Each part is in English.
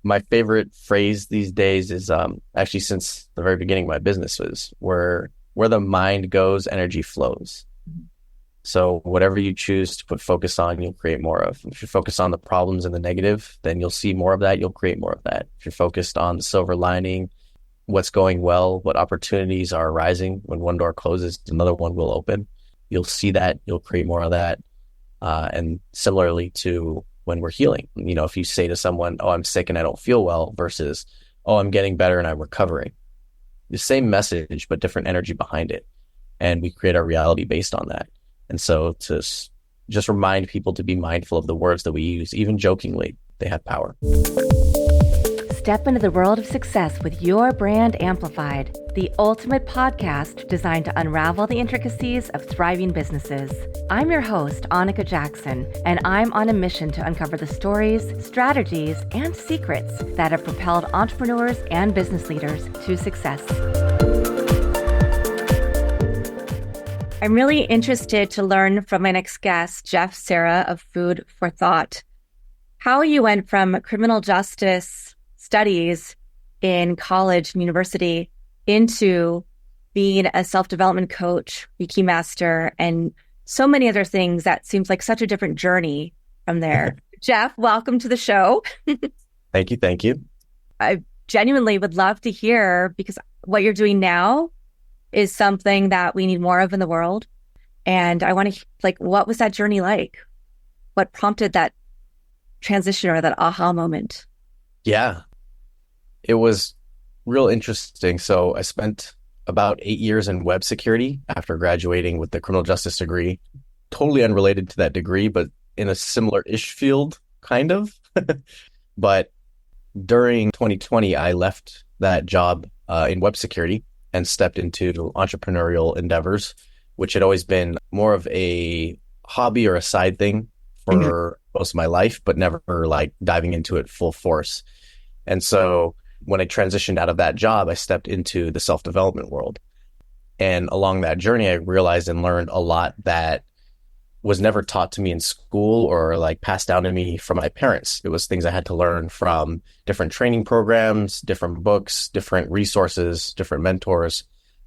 My favorite phrase these days is actually since the very beginning of my business was where the mind goes, energy flows. So whatever you choose to put focus on, you'll create more of. If you focus on the problems and the negative, then you'll see more of that. You'll create more of that. If you're focused on the silver lining, what's going well, what opportunities are arising, when one door closes, another one will open. You'll see that. You'll create more of that. And similarly to when we're healing, if you say to someone, "Oh, I'm sick and I don't feel well," versus, "Oh, I'm getting better and I'm recovering," the same message, but different energy behind it. And we create our reality based on that. And so just remind people to be mindful of the words that we use, even jokingly, they have power. Step into the world of success with your brand amplified, the ultimate podcast designed to unravel the intricacies of thriving businesses. I'm your host, Annika Jackson, and I'm on a mission to uncover the stories, strategies, and secrets that have propelled entrepreneurs and business leaders to success. I'm really interested to learn from my next guest, Jeff Sera of Food for Thought, how you went from criminal justice studies in college and university into being a self-development coach, Reiki master, and so many other things that seems like such a different journey from there. Jeff, welcome to the show. Thank you. Thank you. I genuinely would love to hear, because what you're doing now is something that we need more of in the world. And I want to, what was that journey like? What prompted that transition or that aha moment? Yeah, it was real interesting. So I spent about 8 years in web security after graduating with the criminal justice degree, totally unrelated to that degree, but in a similar-ish field, kind of. But during 2020, I left that job in web security and stepped into entrepreneurial endeavors, which had always been more of a hobby or a side thing for most of my life, but never diving into it full force. And so when I transitioned out of that job, I stepped into the self-development world. And along that journey, I realized and learned a lot that was never taught to me in school or passed down to me from my parents. It was things I had to learn from different training programs, different books, different resources, different mentors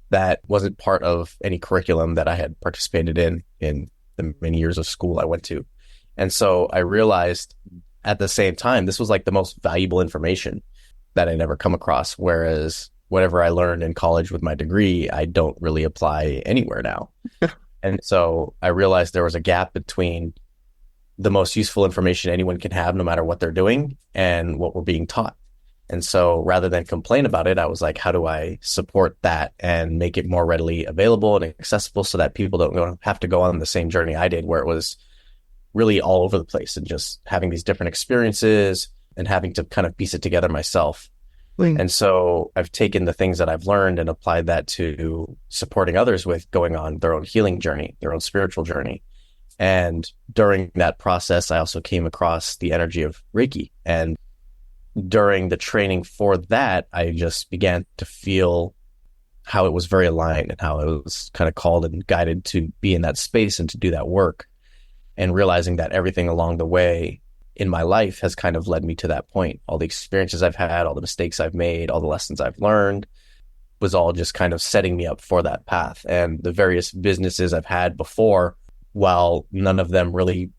that wasn't part of any curriculum that I had participated in the many years of school I went to. And so I realized at the same time, this was the most valuable information that I never come across. Whereas whatever I learned in college with my degree, I don't really apply anywhere now. And so I realized there was a gap between the most useful information anyone can have, no matter what they're doing, and what we're being taught. And so rather than complain about it, I was like, how do I support that and make it more readily available and accessible so that people don't have to go on the same journey I did, where it was really all over the place and just having these different experiences and having to kind of piece it together myself. And so I've taken the things that I've learned and applied that to supporting others with going on their own healing journey, their own spiritual journey. And during that process, I also came across the energy of Reiki. And during the training for that, I just began to feel how it was very aligned and how it was kind of called and guided to be in that space and to do that work. And realizing that everything along the way in my life has kind of led me to that point. All the experiences I've had, all the mistakes I've made, all the lessons I've learned was all just kind of setting me up for that path. And the various businesses I've had before, while none of them really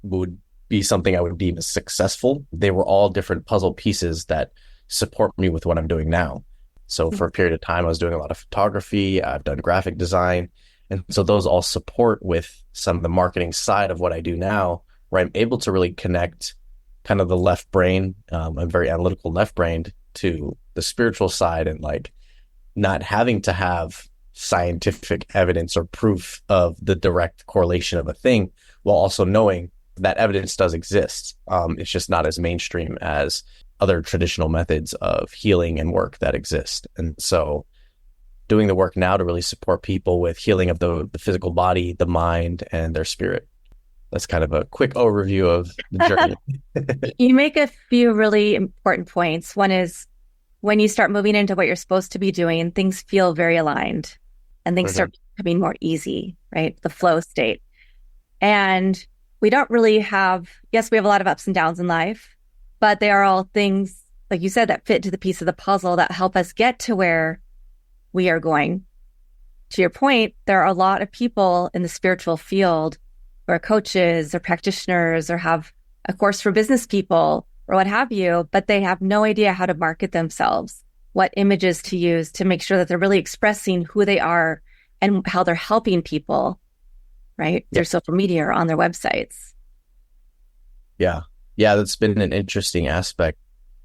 would be something I would deem as successful, they were all different puzzle pieces that support me with what I'm doing now. So for a period of time, I was doing a lot of photography. I've done graphic design. And so those all support with some of the marketing side of what I do now, where I'm able to really connect kind of the left brain, I'm very analytical left-brained, to the spiritual side, and not having to have scientific evidence or proof of the direct correlation of a thing, while also knowing that evidence does exist. It's just not as mainstream as other traditional methods of healing and work that exist. And so doing the work now to really support people with healing of the physical body, the mind, and their spirit. That's kind of a quick overview of the journey. You make a few really important points. One is when you start moving into what you're supposed to be doing, things feel very aligned and things start becoming more easy, right? The flow state. And we don't really have, yes, we have a lot of ups and downs in life, but they are all things like you said, that fit to the piece of the puzzle that help us get to where we are going. To your point, there are a lot of people in the spiritual field who are coaches or practitioners or have a course for business people or what have you, but they have no idea how to market themselves, what images to use to make sure that they're really expressing who they are and how they're helping people, right? Yeah. Through social media or on their websites. Yeah. Yeah. That's been an interesting aspect.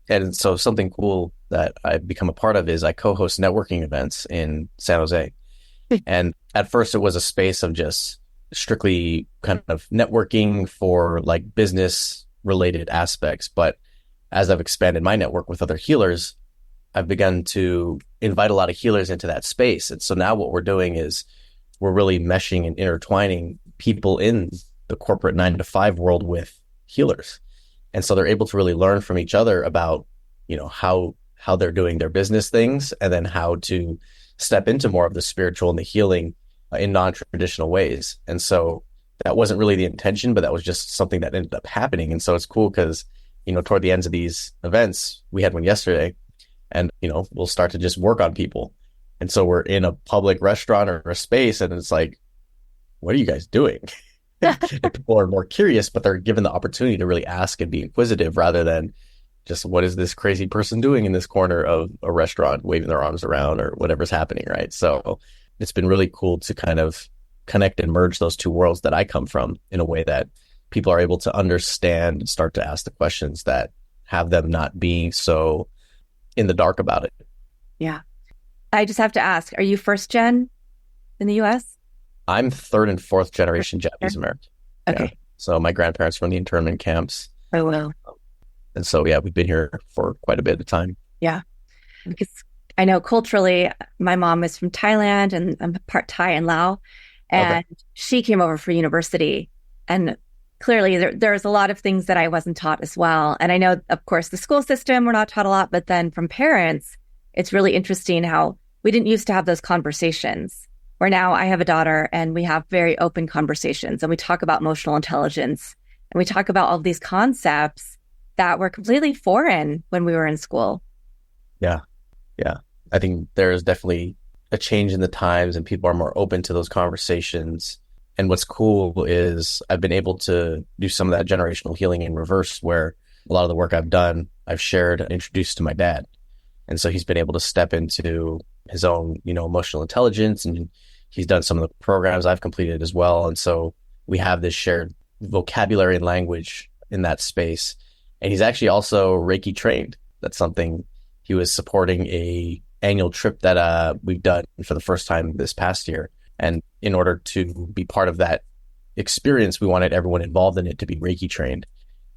And so something cool that I've become a part of is I co-host networking events in San Jose. And at first it was a space of just strictly kind of networking for like business related aspects. But as I've expanded my network with other healers, I've begun to invite a lot of healers into that space. And so now what we're doing is we're really meshing and intertwining people in the corporate 9 to 5 world with healers. And so they're able to really learn from each other about, how they're doing their business things and then how to step into more of the spiritual and the healing in non-traditional ways. And so that wasn't really the intention, but that was just something that ended up happening. And so it's cool because, toward the ends of these events, we had one yesterday and, we'll start to just work on people. And so we're in a public restaurant or a space and it's like, what are you guys doing? And people are more curious, but they're given the opportunity to really ask and be inquisitive rather than just what is this crazy person doing in this corner of a restaurant, waving their arms around or whatever's happening, right? So it's been really cool to kind of connect and merge those two worlds that I come from in a way that people are able to understand and start to ask the questions that have them not being so in the dark about it. Yeah. I just have to ask, are you first gen in the US? I'm third and fourth generation Japanese American. Okay. Yeah. So my grandparents were in the internment camps. Oh, well. And so, yeah, we've been here for quite a bit of time. Yeah. Because I know culturally, my mom is from Thailand and I'm part Thai and Lao. And she came over for university. And clearly there's a lot of things that I wasn't taught as well. And I know, of course, the school system, we're not taught a lot, but then from parents, it's really interesting how we didn't used to have those conversations. Where now I have a daughter and we have very open conversations and we talk about emotional intelligence and we talk about all these concepts that were completely foreign when we were in school. Yeah. Yeah. I think there is definitely a change in the times and people are more open to those conversations. And what's cool is I've been able to do some of that generational healing in reverse, where a lot of the work I've done, I've shared and introduced to my dad. And so he's been able to step into his own, emotional intelligence, and he's done some of the programs I've completed as well. And so we have this shared vocabulary and language in that space. And he's actually also Reiki trained. That's something he was supporting a annual trip that we've done for the first time this past year. And in order to be part of that experience, we wanted everyone involved in it to be Reiki trained.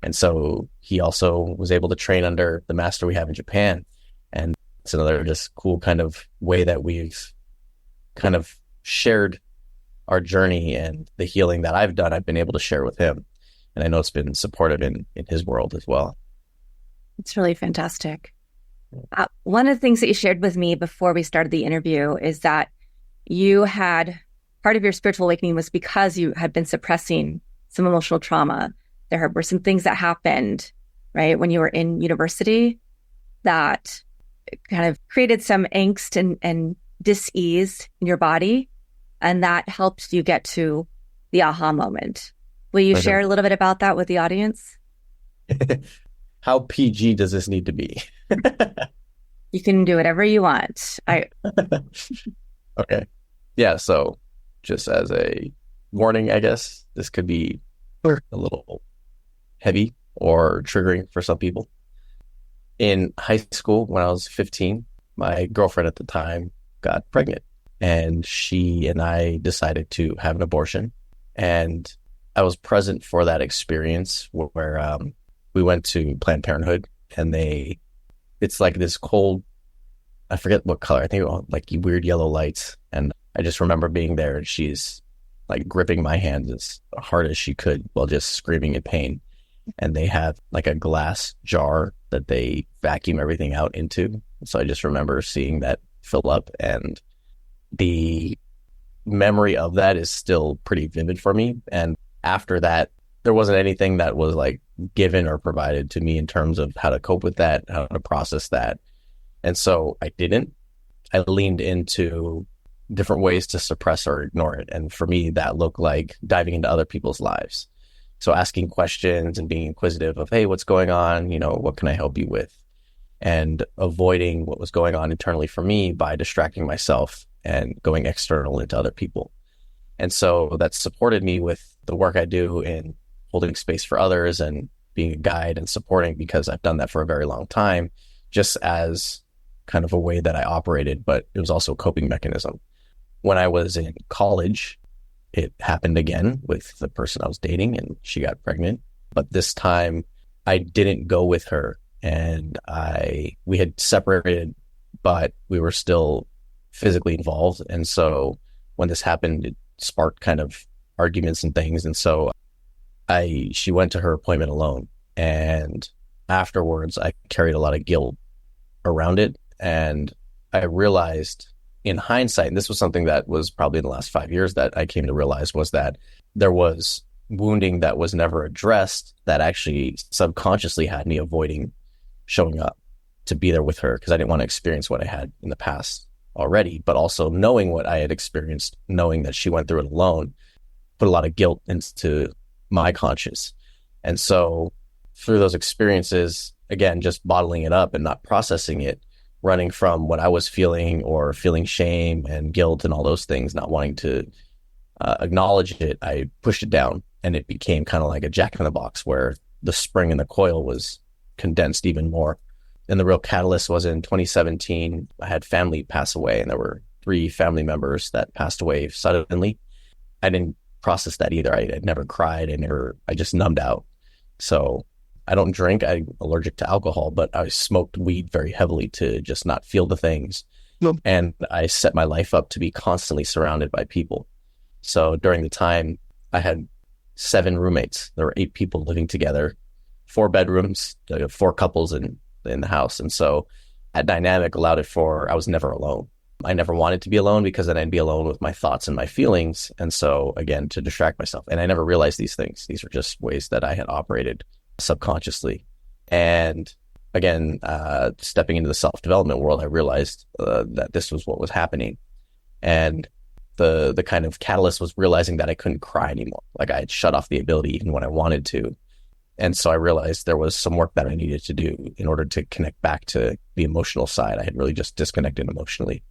And so he also was able to train under the master we have in Japan. And it's another just cool kind of way that we've kind of shared our journey and the healing that I've done, I've been able to share with him. And I know it's been supportive in his world as well. It's really fantastic. One of the things that you shared with me before we started the interview is that you had part of your spiritual awakening was because you had been suppressing some emotional trauma. There were some things that happened, right, when you were in university that kind of created some angst and dis-ease in your body. And that helped you get to the aha moment. Will you share a little bit about that with the audience? How PG does this need to be? You can do whatever you want. Okay. Yeah. So just as a warning, I guess this could be a little heavy or triggering for some people. In high school, when I was 15, my girlfriend at the time got pregnant and she and I decided to have an abortion. And I was present for that experience where we went to Planned Parenthood and it's like this cold, I forget what color, I think it was like weird yellow lights. And I just remember being there and she's like gripping my hands as hard as she could while just screaming in pain. And they have like a glass jar that they vacuum everything out into. So I just remember seeing that fill up, and the memory of that is still pretty vivid for me. And after that, there wasn't anything that was like given or provided to me in terms of how to cope with that, how to process that. And so I didn't. I leaned into different ways to suppress or ignore it. And for me, that looked like diving into other people's lives. So asking questions and being inquisitive of, hey, what's going on? What can I help you with? And avoiding what was going on internally for me by distracting myself and going external into other people. And so that supported me with the work I do in holding space for others and being a guide and supporting, because I've done that for a very long time, just as kind of a way that I operated, but it was also a coping mechanism. When I was in college, it happened again with the person I was dating, and she got pregnant. But this time I didn't go with her, and we had separated, but we were still physically involved. And so when this happened, it sparked kind of arguments and things. And so she went to her appointment alone. And afterwards, I carried a lot of guilt around it. And I realized in hindsight, and this was something that was probably in the last 5 years that I came to realize, was that there was wounding that was never addressed that actually subconsciously had me avoiding showing up to be there with her, because I didn't want to experience what I had in the past already, but also knowing what I had experienced, knowing that she went through it alone, put a lot of guilt into my conscience. And so through those experiences, again, just bottling it up and not processing it, running from what I was feeling or feeling shame and guilt and all those things, not wanting to acknowledge it, I pushed it down, and it became kind of like a jack in the box where the spring in the coil was condensed even more. And the real catalyst was in 2017. I had family pass away, and there were 3 family members that passed away suddenly. I didn't process that either. I never cried. I just numbed out. So I don't drink. I'm allergic to alcohol, but I smoked weed very heavily to just not feel the things. No. And I set my life up to be constantly surrounded by people. So during the time, I had 7 roommates. There were 8 people living together, 4 bedrooms, 4 couples in the house. And so that dynamic allowed it for, I was never alone. I never wanted to be alone, because then I'd be alone with my thoughts and my feelings. And so again, to distract myself. And I never realized these things. These were just ways that I had operated subconsciously. And again, stepping into the self-development world, I realized that this was what was happening. And the kind of catalyst was realizing that I couldn't cry anymore. Like I had shut off the ability even when I wanted to. And so I realized there was some work that I needed to do in order to connect back to the emotional side. I had really just disconnected emotionally.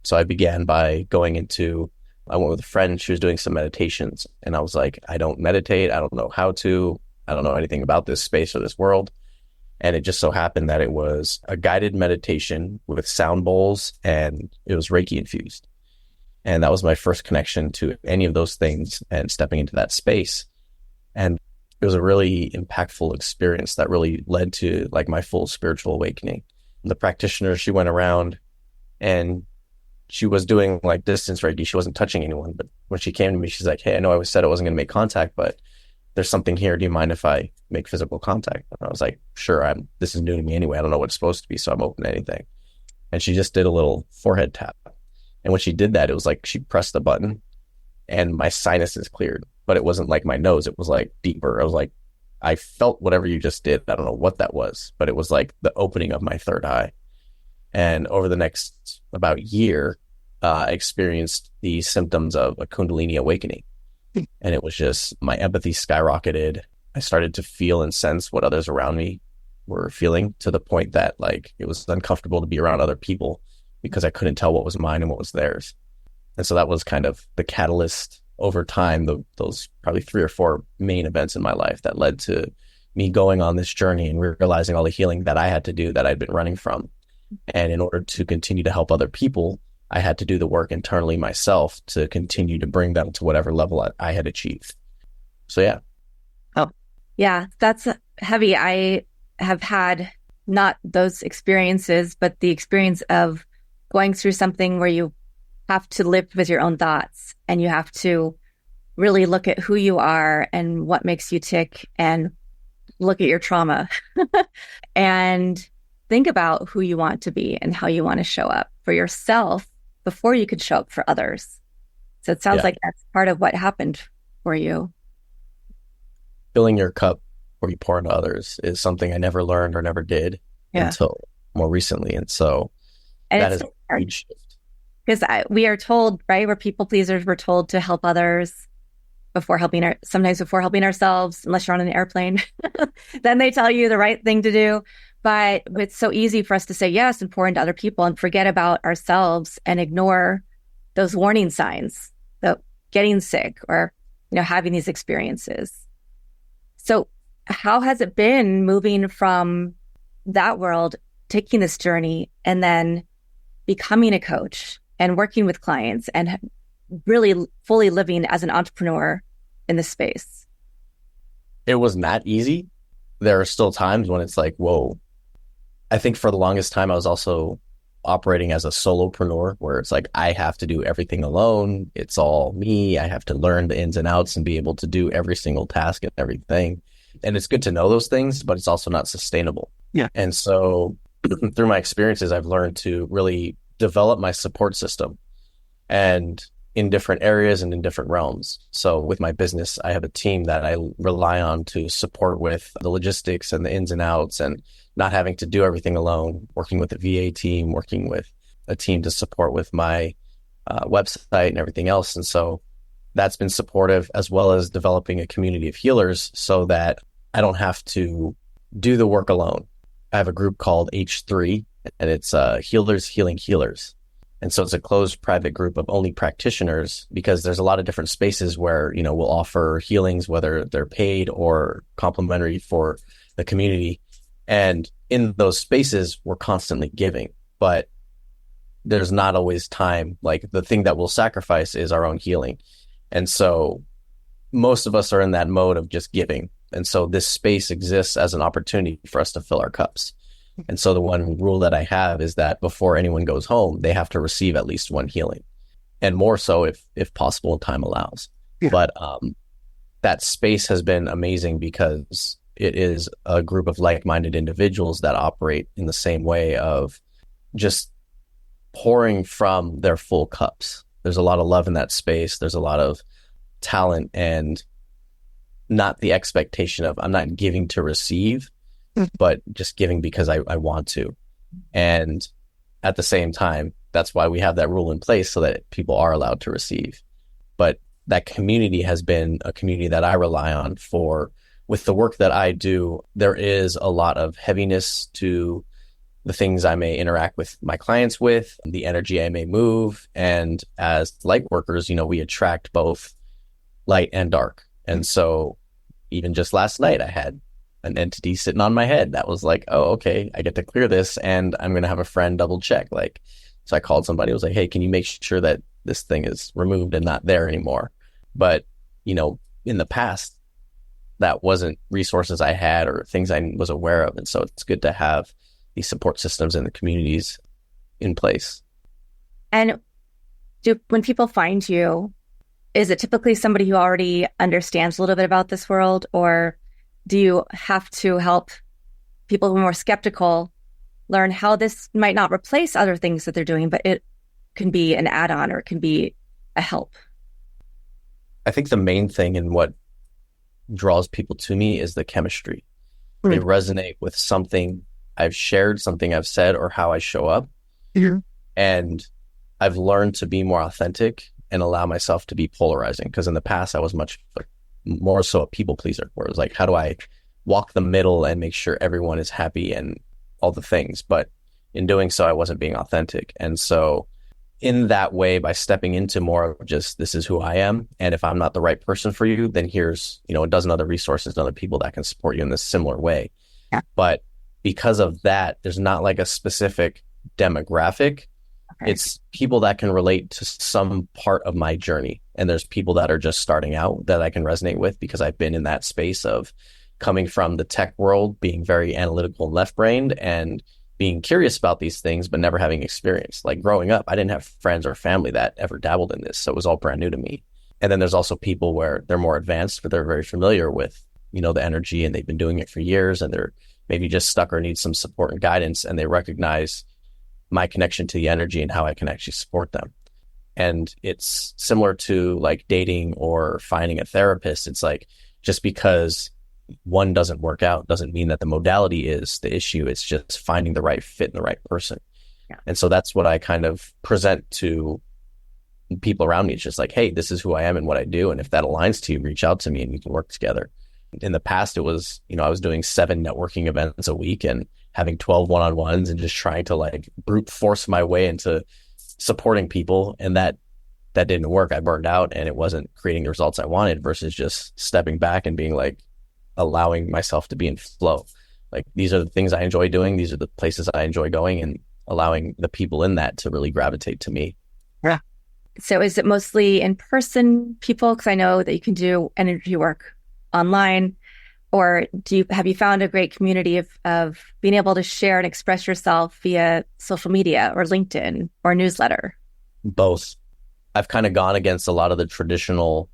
So I began by I went with a friend. She was doing some meditations, and I was like, I don't meditate. I don't know how to. I don't know anything about this space or this world. And it just so happened that it was a guided meditation with sound bowls, and it was Reiki infused. And that was my first connection to any of those things and stepping into that space. And it was a really impactful experience that really led to like my full spiritual awakening. The practitioner, she went around and she was doing like distance Reiki. She wasn't touching anyone. But when she came to me, she's like, hey, I know I said I wasn't going to make contact, but there's something here. Do you mind if I make physical contact? And I was like, sure. This is new to me anyway. I don't know what it's supposed to be, so I'm open to anything. And she just did a little forehead tap. And when she did that, it was like she pressed the button and my sinuses cleared. But it wasn't like my nose. It was like deeper. I was like, I felt whatever you just did. I don't know what that was, but it was like the opening of my third eye. And over the next about year, I experienced the symptoms of a Kundalini awakening. And it was just my empathy skyrocketed. I started to feel and sense what others around me were feeling, to the point that like it was uncomfortable to be around other people because I couldn't tell what was mine and what was theirs. And so that was kind of the catalyst over time, those probably 3 or 4 main events in my life that led to me going on this journey and realizing all the healing that I had to do, that I'd been running from. And in order to continue to help other people, I had to do the work internally myself to continue to bring them to whatever level I had achieved. So, yeah. Oh, yeah, that's heavy. I have had not those experiences, but the experience of going through something where you have to live with your own thoughts, and you have to really look at who you are and what makes you tick, and look at your trauma and think about who you want to be and how you want to show up for yourself before you could show up for others. So it sounds like that's part of what happened for you. Filling your cup where you pour into others is something I never learned or never did Yeah. until more recently. And so And that it's is so a hard huge shift. because we are told, right? We're people pleasers. We're told to help others sometimes before helping ourselves, unless you're on an airplane. Then they tell you the right thing to do. But it's so easy for us to say yes and pour into other people and forget about ourselves and ignore those warning signs, the getting sick or, having these experiences. So how has it been moving from that world, taking this journey and then becoming a coach and working with clients and really fully living as an entrepreneur in this space? It was not easy. There are still times when it's like, whoa. I think for the longest time, I was also operating as a solopreneur where it's like, I have to do everything alone. It's all me. I have to learn the ins and outs and be able to do every single task and everything. And it's good to know those things, but it's also not sustainable. Yeah. And so through my experiences, I've learned to really develop my support system and in different areas and in different realms. So with my business, I have a team that I rely on to support with the logistics and the ins and outs and not having to do everything alone, working with a VA team, working with a team to support with my website and everything else. And so that's been supportive, as well as developing a community of healers so that I don't have to do the work alone. I have a group called H3, and it's Healers Healing Healers. And so it's a closed private group of only practitioners because there's a lot of different spaces where, we'll offer healings, whether they're paid or complimentary for the community. And in those spaces, we're constantly giving, but there's not always time. Like the thing that we'll sacrifice is our own healing. And so most of us are in that mode of just giving. And so this space exists as an opportunity for us to fill our cups. And so the one rule that I have is that before anyone goes home, they have to receive at least one healing, and more so if possible and time allows. Yeah. But that space has been amazing because it is a group of like-minded individuals that operate in the same way of just pouring from their full cups. There's a lot of love in that space. There's a lot of talent and not the expectation of I'm not giving to receive, but just giving because I want to. And at the same time, that's why we have that rule in place so that people are allowed to receive. But that community has been a community that I rely on for, with the work that I do, there is a lot of heaviness to the things I may interact with my clients with, the energy I may move. And as light workers, we attract both light and dark. And so even just last night, I had an entity sitting on my head that was like, oh, okay, I get to clear this and I'm going to have a friend double check. So I called somebody, I was like, hey, can you make sure that this thing is removed and not there anymore? But, in the past, that wasn't resources I had or things I was aware of. And so it's good to have these support systems and the communities in place. And when people find you, is it typically somebody who already understands a little bit about this world, or do you have to help people who are more skeptical learn how this might not replace other things that they're doing, but it can be an add-on or it can be a help? I think the main thing and what draws people to me is the chemistry. Mm-hmm. They resonate with something I've shared, something I've said, or how I show up. Mm-hmm. And I've learned to be more authentic and allow myself to be polarizing. Because in the past, I was much more so a people pleaser, where it was like, how do I walk the middle and make sure everyone is happy and all the things? But in doing so, I wasn't being authentic. And so in that way, by stepping into more of just, this is who I am. And if I'm not the right person for you, then here's, a dozen other resources and other people that can support you in this similar way. Yeah. But because of that, there's not like a specific demographic. Okay. It's people that can relate to some part of my journey. And there's people that are just starting out that I can resonate with because I've been in that space of coming from the tech world, being very analytical and left-brained and being curious about these things, but never having experience. Like growing up, I didn't have friends or family that ever dabbled in this. So it was all brand new to me. And then there's also people where they're more advanced, but they're very familiar with, the energy, and they've been doing it for years, and they're maybe just stuck or need some support and guidance. And they recognize my connection to the energy and how I can actually support them. And it's similar to like dating or finding a therapist. It's like, just because one doesn't work out doesn't mean that the modality is the issue. It's just finding the right fit and the right person. Yeah. And so that's what I kind of present to people around me. It's just like, hey, this is who I am and what I do. And if that aligns to you, reach out to me and we can work together. In the past, it was, I was doing 7 networking events a week and having 12 one-on-ones and just trying to like brute force my way into supporting people. And that didn't work. I burned out and it wasn't creating the results I wanted versus just stepping back and being like, allowing myself to be in flow. Like, these are the things I enjoy doing. These are the places I enjoy going, and allowing the people in that to really gravitate to me. Yeah. So is it mostly in-person people? Because I know that you can do energy work online, or have you found a great community of being able to share and express yourself via social media or LinkedIn or newsletter? Both. I've kind of gone against a lot of the traditional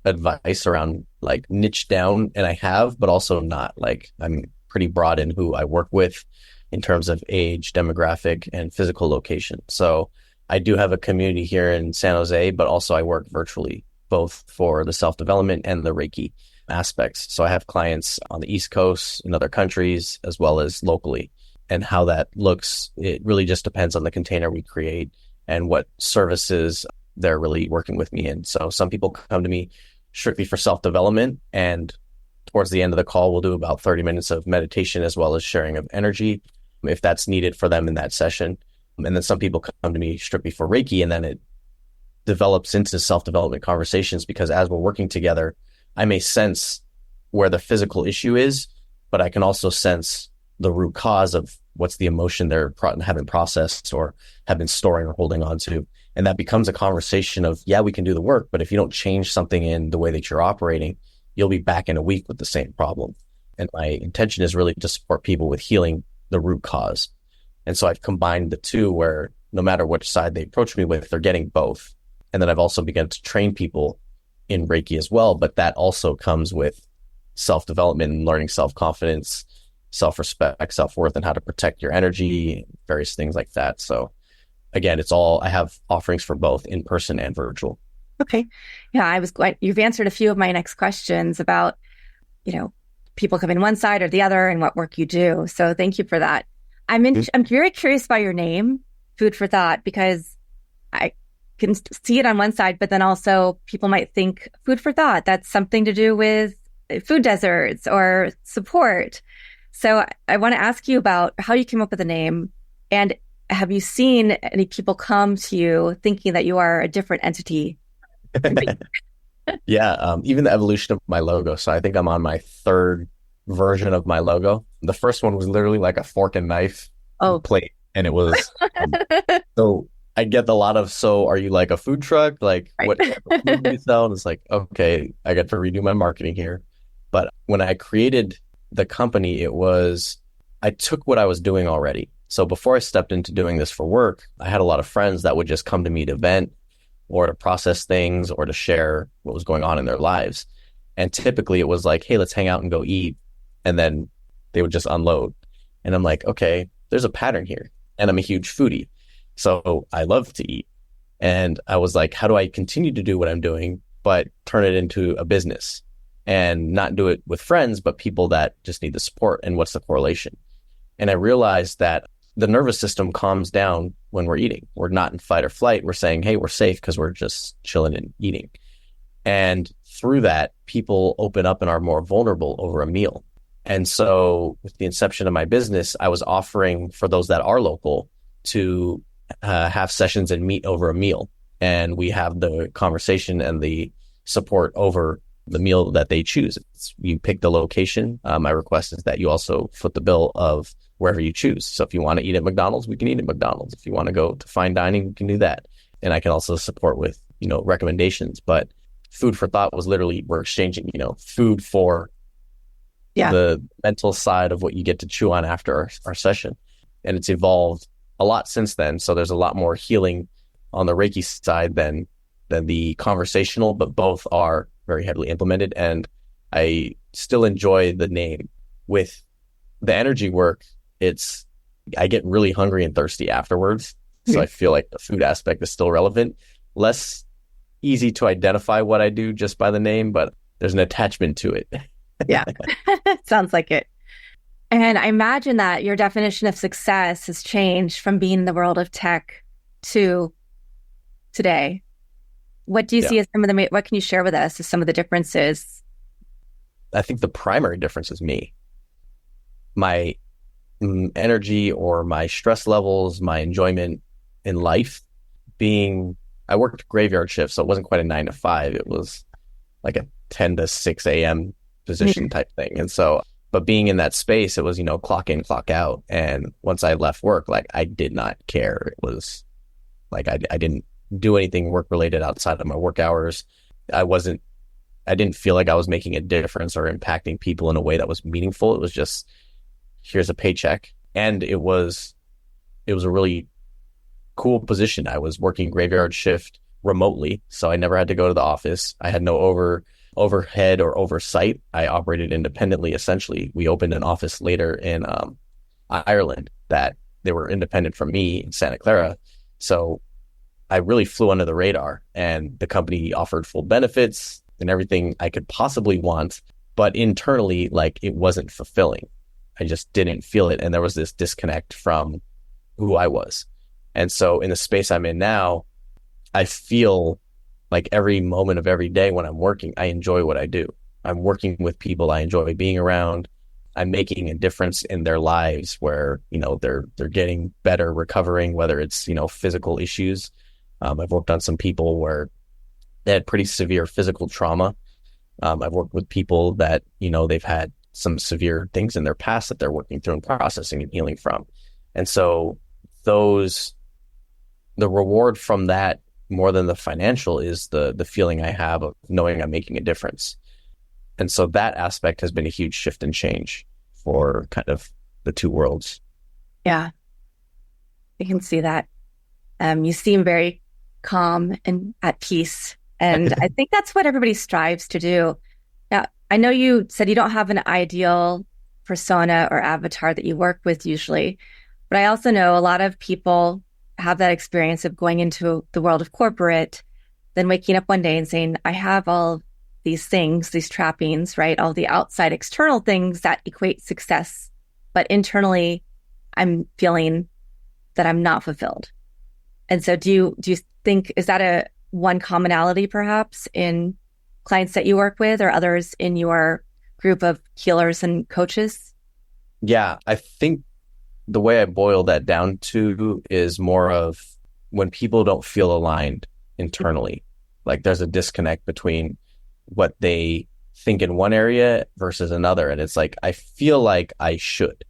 advice around like niche down, and I have, but also not. Like, I'm pretty broad in who I work with in terms of age, demographic, and physical location. So I do have a community here in San Jose, but also I work virtually, both for the self-development and the Reiki aspects. So I have clients on the East Coast, in other countries, as well as locally. And how that looks, it really just depends on the container we create and what services they're really working with me in. So some people come to me strictly for self-development, and towards the end of the call, we'll do about 30 minutes of meditation as well as sharing of energy if that's needed for them in that session. And then some people come to me strictly for Reiki, and then it develops into self-development conversations, because as we're working together, I may sense where the physical issue is, but I can also sense the root cause of what's the emotion they're haven't processed or have been storing or holding on to. And that becomes a conversation of, yeah, we can do the work, but if you don't change something in the way that you're operating, you'll be back in a week with the same problem. And my intention is really to support people with healing the root cause. And so I've combined the two, where no matter which side they approach me with, they're getting both. And then I've also begun to train people in Reiki as well, but that also comes with self-development and learning self-confidence, self-respect, self-worth, and how to protect your energy, various things like that. So again, I have offerings for both in person and virtual. Okay. Yeah, you've answered a few of my next questions about, people coming one side or the other and what work you do. So thank you for that. I'm very curious about your name, Food for Thought, because I can see it on one side, but then also people might think food for thought, that's something to do with food deserts or support. So I want to ask you about how you came up with the name, and have you seen any people come to you thinking that you are a different entity? Yeah, even the evolution of my logo. So I think I'm on my 3rd version of my logo. The first one was literally like a fork and knife plate, and it was so I get a lot of, so are you like a food truck? Like, Right. what type of food do you sell? And it's like, okay, I got to redo my marketing here. But when I created the company, I took what I was doing already. So before I stepped into doing this for work, I had a lot of friends that would just come to me to vent or to process things or to share what was going on in their lives. And typically it was like, hey, let's hang out and go eat. And then they would just unload. And I'm like, okay, there's a pattern here. And I'm a huge foodie, so I love to eat. And I was like, how do I continue to do what I'm doing, but turn it into a business and not do it with friends, but people that just need the support? And what's the correlation? And I realized that the nervous system calms down when we're eating. We're not in fight or flight. We're saying, hey, we're safe because we're just chilling and eating. And through that, people open up and are more vulnerable over a meal. And so with the inception of my business, I was offering for those that are local to have sessions and meet over a meal. And we have the conversation and the support over the meal that they choose. You pick the location. My request is that you also foot the bill of wherever you choose. So if you want to eat at McDonald's, we can eat at McDonald's. If you want to go to fine dining, we can do that. And I can also support with, recommendations. But Food for Thought was literally, we're exchanging, food for the mental side of what you get to chew on after our session. And it's evolved a lot since then. So there's a lot more healing on the Reiki side than the conversational, but both are very heavily implemented. And I still enjoy the name. With the energy work, I get really hungry and thirsty afterwards. So I feel like the food aspect is still relevant. Less easy to identify what I do just by the name, but there's an attachment to it. Yeah. Sounds like it. And I imagine that your definition of success has changed from being in the world of tech to today. What do you Yeah. see as what can you share with us as some of the differences? I think the primary difference is me. My energy or my stress levels, my enjoyment in life being, I worked graveyard shift, so it wasn't quite a 9 to 5. It was like a 10 to 6 a.m. position Mhm. type thing. And so, but being in that space, it was, clock in, clock out. And once I left work, like I did not care. It was like I didn't do anything work related outside of my work hours. I wasn't, I didn't feel like I was making a difference or impacting people in a way that was meaningful. It was just, here's a paycheck. And it was a really cool position. I was working graveyard shift remotely, so I never had to go to the office. I had no overhead or oversight. I operated independently. Essentially, we opened an office later in Ireland that they were independent from me in Santa Clara. So I really flew under the radar, and the company offered full benefits and everything I could possibly want. But internally, like it wasn't fulfilling. I just didn't feel it. And there was this disconnect from who I was. And so in the space I'm in now, I feel like every moment of every day when I'm working, I enjoy what I do. I'm working with people I enjoy being around. I'm making a difference in their lives where, they're getting better, recovering, whether it's, physical issues. I've worked on some people where they had pretty severe physical trauma. I've worked with people that, they've had some severe things in their past that they're working through and processing and healing from. And so those the reward from that more than the financial is the feeling I have of knowing I'm making a difference. And so that aspect has been a huge shift and change for kind of the two worlds. Yeah, I can see that. You seem very calm and at peace. And I think that's what everybody strives to do. Now, I know you said you don't have an ideal persona or avatar that you work with usually, but I also know a lot of people have that experience of going into the world of corporate, then waking up one day and saying, I have all these things, these trappings, right? All the outside external things that equate success. But internally, I'm feeling that I'm not fulfilled. And so do you think, is that a one commonality perhaps in clients that you work with or others in your group of healers and coaches? Yeah, I think the way I boil that down to is more of when people don't feel aligned internally, like there's a disconnect between what they think in one area versus another. And it's like, I feel like I should.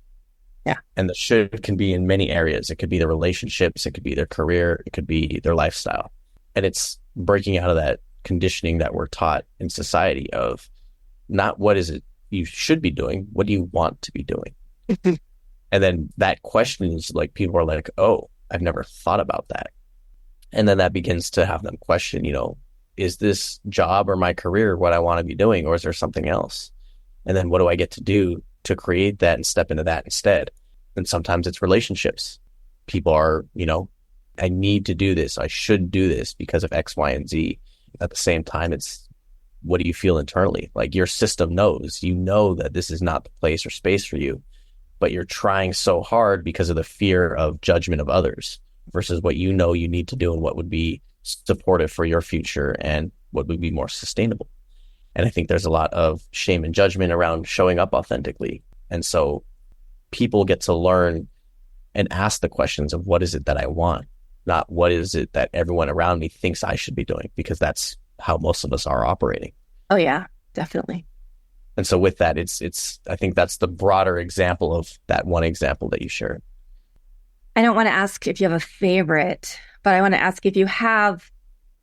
Yeah. And the should can be in many areas. It could be their relationships, it could be their career, it could be their lifestyle. And it's breaking out of that conditioning that we're taught in society of not what is it you should be doing, what do you want to be doing? And then that question is like, people are like, oh, I've never thought about that. And then that begins to have them question, is this job or my career what I want to be doing, or is there something else? And then what do I get to do to create that and step into that instead? And sometimes it's relationships. People are, I need to do this. I should do this because of X, Y, and Z. At the same time, it's what do you feel internally? Like your system knows, that this is not the place or space for you, but you're trying so hard because of the fear of judgment of others versus what you need to do and what would be supportive for your future and what would be more sustainable. And I think there's a lot of shame and judgment around showing up authentically. And so people get to learn and ask the questions of what is it that I want, not what is it that everyone around me thinks I should be doing, because that's how most of us are operating. Oh yeah, definitely. And so with that, I think that's the broader example of that one example that you shared. I don't want to ask if you have a favorite, but I want to ask if you have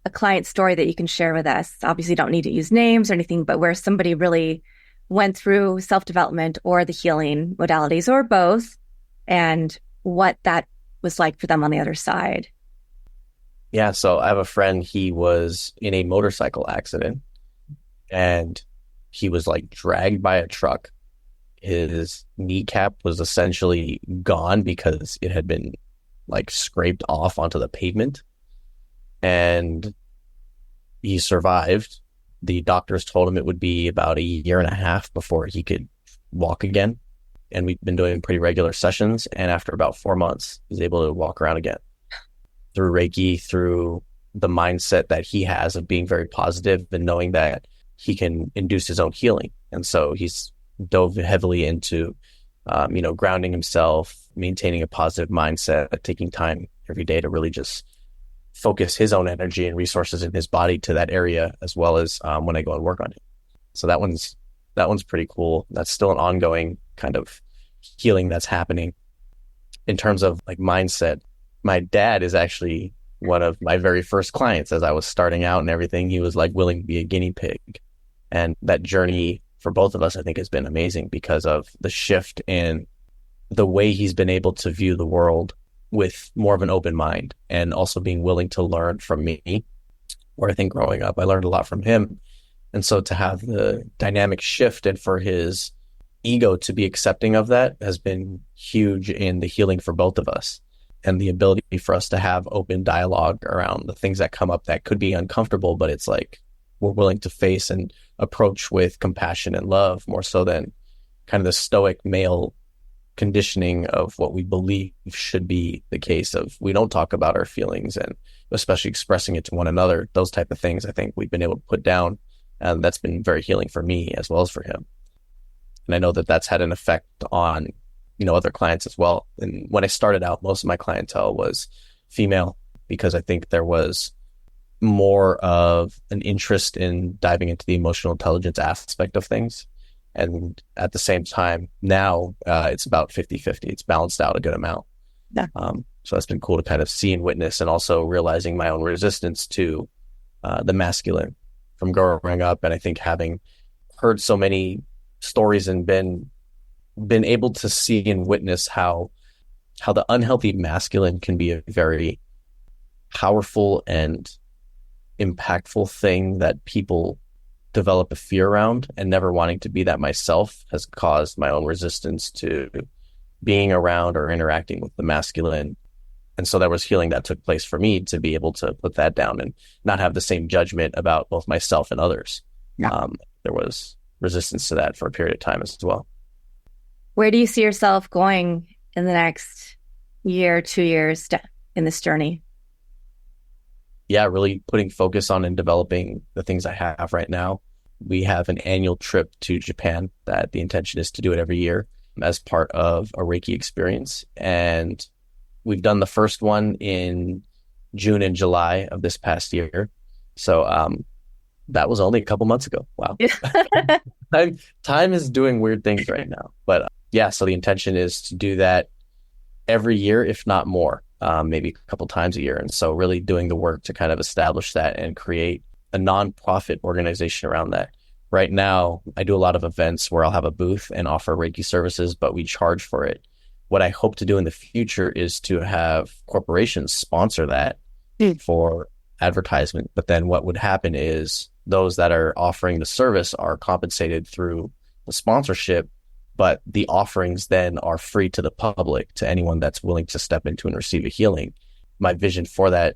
a client story that you can share with us. Obviously, you don't need to use names or anything, but where somebody really went through self-development or the healing modalities or both, and what that was like for them on the other side. Yeah. So I have a friend, he was in a motorcycle accident and he was like dragged by a truck. His kneecap was essentially gone because it had been like scraped off onto the pavement, and he survived. The doctors told him it would be about a year and a half before he could walk again. And we've been doing pretty regular sessions. And after about 4 months, he's able to walk around again through Reiki, through the mindset that he has of being very positive and knowing that he can induce his own healing. And so he's dove heavily into, grounding himself, maintaining a positive mindset, taking time every day to really just focus his own energy and resources in his body to that area, as well as when I go and work on it. So that one's pretty cool. That's still an ongoing kind of healing that's happening. In terms of like mindset, my dad is actually one of my very first clients as I was starting out and everything. He was like willing to be a guinea pig. And that journey for both of us, I think, has been amazing because of the shift in the way he's been able to view the world with more of an open mind, and also being willing to learn from me. Where I think growing up, I learned a lot from him. And so to have the dynamic shift and for his ego to be accepting of that has been huge in the healing for both of us, and the ability for us to have open dialogue around the things that come up that could be uncomfortable, but it's like we're willing to face and approach with compassion and love, more so than kind of the stoic male conditioning of what we believe should be the case of we don't talk about our feelings, and especially expressing it to one another. Those type of things I think we've been able to put down, and that's been very healing for me as well as for him. And I know that that's had an effect on, other clients as well. And when I started out, most of my clientele was female, because I think there was more of an interest in diving into the emotional intelligence aspect of things. And at the same time, now it's about 50-50. It's balanced out a good amount. Yeah. So that's been cool to kind of see and witness, and also realizing my own resistance to the masculine from growing up. And I think having heard so many stories and been able to see and witness how the unhealthy masculine can be a very powerful and impactful thing that people develop a fear around, and never wanting to be that myself has caused my own resistance to being around or interacting with the masculine. And so there was healing that took place for me to be able to put that down and not have the same judgment about both myself and others. Yeah. There was resistance to that for a period of time as well. Where do you see yourself going in the next year, 2 years in this journey? Yeah, really putting focus on and developing the things I have right now. We have an annual trip to Japan that the intention is to do it every year as part of a Reiki experience. And we've done the first one in June and July of this past year. So that was only a couple months ago. Wow. Time is doing weird things right now. But yeah, so the intention is to do that every year, if not more, maybe a couple times a year. And so really doing the work to kind of establish that and create a nonprofit organization around that. Right now, I do a lot of events where I'll have a booth and offer Reiki services, but we charge for it. What I hope to do in the future is to have corporations sponsor that for advertisement. But then what would happen is those that are offering the service are compensated through the sponsorship, but the offerings then are free to the public, to anyone that's willing to step into and receive a healing. My vision for that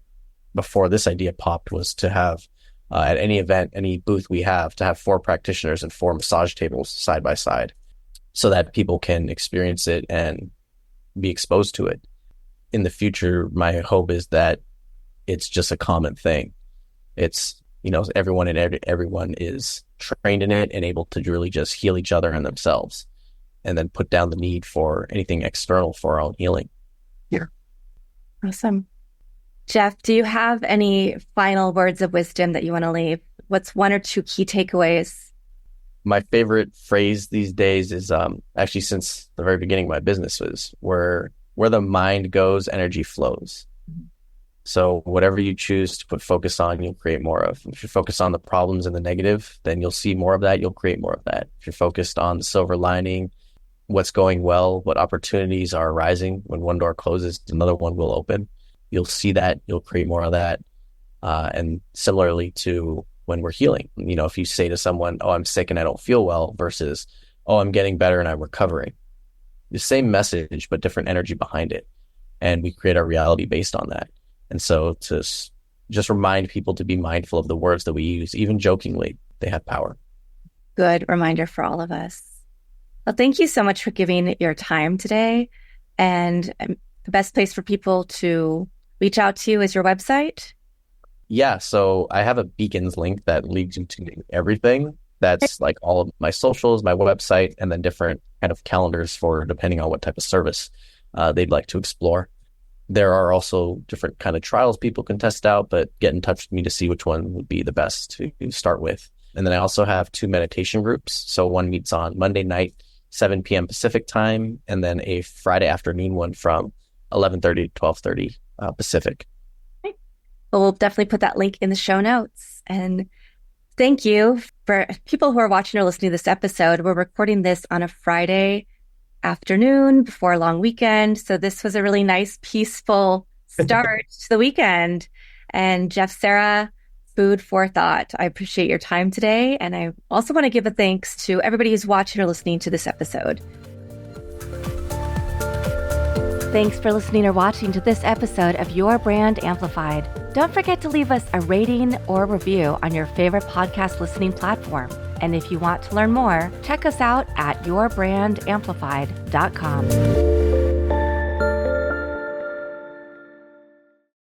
before this idea popped was to have at any event, any booth we have, to have 4 practitioners and 4 massage tables side by side, so that people can experience it and be exposed to it. In the future, my hope is that it's just a common thing. It's, everyone is trained in it and able to really just heal each other and themselves, and then put down the need for anything external for our own healing. Yeah. Awesome. Jeff, do you have any final words of wisdom that you want to leave? What's 1 or 2 key takeaways? My favorite phrase these days is actually since the very beginning of my business was where the mind goes, energy flows. So whatever you choose to put focus on, you'll create more of. If you focus on the problems and the negative, then you'll see more of that. You'll create more of that. If you're focused on the silver lining, what's going well, what opportunities are arising, when one door closes, another one will open. You'll see that. You'll create more of that. And similarly to when we're healing, if you say to someone, "Oh, I'm sick and I don't feel well," versus, "Oh, I'm getting better and I'm recovering," the same message, but different energy behind it. And we create our reality based on that. And so to just remind people to be mindful of the words that we use, even jokingly, they have power. Good reminder for all of us. Well, thank you so much for giving your time today. And the best place for people to reach out to you is your website. Yeah, so I have a beacons link that leads you to everything. That's like all of my socials, my website, and then different kind of calendars for depending on what type of service they'd like to explore. There are also different kind of trials people can test out, but get in touch with me to see which one would be the best to start with. And then I also have 2 meditation groups. So one meets on Monday night, 7 p.m. Pacific time, and then a Friday afternoon one from 11:30 to 12:30 Pacific. Well, we'll definitely put that link in the show notes. And thank you for people who are watching or listening to this episode. We're recording this on a Friday afternoon before a long weekend. So this was a really nice, peaceful start to the weekend. And Jeff, Sera, food for thought. I appreciate your time today. And I also want to give a thanks to everybody who's watching or listening to this episode. Thanks for listening or watching to this episode of Your Brand Amplified. Don't forget to leave us a rating or review on your favorite podcast listening platform. And if you want to learn more, check us out at yourbrandamplified.com.